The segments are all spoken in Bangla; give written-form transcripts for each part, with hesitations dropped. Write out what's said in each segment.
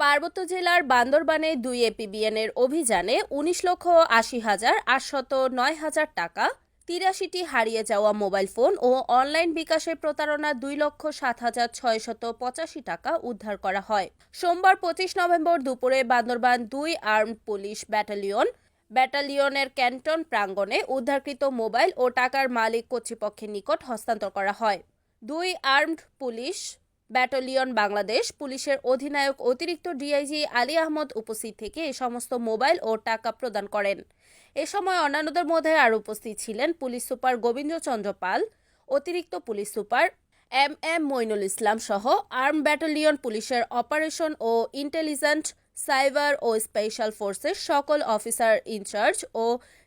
পার্বত্য জেলার বান্দরবানে 2 এপিবিএনের অভিযানে 19,80,809 টাকা, 83টি হারিয়ে যাওয়া মোবাইল ফোন ও অনলাইন বিকাশের প্রতারণা 2,07,685 টাকা উদ্ধার করা হয়। সোমবার 25 নভেম্বর দুপুরে বান্দরবান 2 আর্মড পুলিশ ব্যাটালিয়নের ক্যান্টন প্রাঙ্গণে উদ্ধারকৃত মোবাইল ও টাকার মালিক কর্তৃপক্ষের নিকট হস্তান্তর করা হয়। 2 আর্মড পুলিশ ব্যাটালিয়ন বাংলাদেশ পুলিশের অধিনায়ক অতিরিক্ত ডিআইজি আলী আহমদ উপস্থিত থেকে এ সমস্ত মোবাইল ও টাকা প্রদান করেন। এ সময় অন্যান্যদের মধ্যে আরও উপস্থিত ছিলেন পুলিশ সুপার গোবিন্দচন্দ্র পাল, অতিরিক্ত police super M Moinul Islam সহ আর্ম ব্যাটালিয়ন পুলিশের অপারেশন ও ইন্টেলিজেন্ট, সাইবার ও স্পেশাল ফোর্সের সকল অফিসার ইনচার্জ ও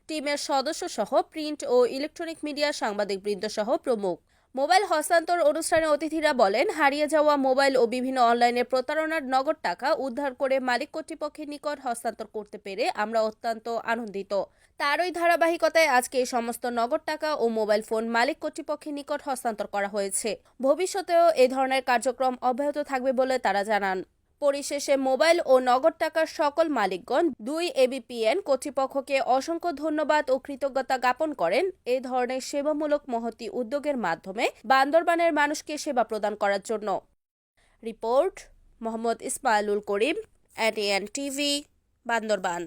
টিমের সদস্য সহ প্রিন্ট ও ইলেকট্রনিক মিডিয়া সাংবাদিকবৃন্দ সহ প্রমুখ। মোবাইল হস্তান্তর অনুষ্ঠানে অতিথিরা বলেন, হারিয়ে যাওয়া মোবাইল ও বিভিন্ন অনলাইনে প্রতারণার নগদ টাকা উদ্ধার করে মালিক কর্তৃপক্ষের নিকট হস্তান্তর করতে পেরে আমরা অত্যন্ত আনন্দিত। তারই ধারাবাহিকতায় আজকে এই সমস্ত নগদ টাকা ও মোবাইল ফোন মালিক কর্তৃপক্ষের নিকট হস্তান্তর করা হয়েছে। ভবিষ্যতেও এ ধরনের কার্যক্রম অব্যাহত থাকবে বলে তারা জানান। পরিশেষে মোবাইল ও নগদ টাকার সকল মালিকগণ 2 এবিপিএন কর্তৃপক্ষকে অসংখ্য ধন্যবাদ ও কৃতজ্ঞতা জ্ঞাপন করেন এ ধরনের সেবামূলক মহতী উদ্যোগের মাধ্যমে বান্দরবানের মানুষকে সেবা প্রদান করার জন্য। রিপোর্ট মোহাম্মদ ইসমাইলুল করিম, এটিএন টিভি, বান্দরবান।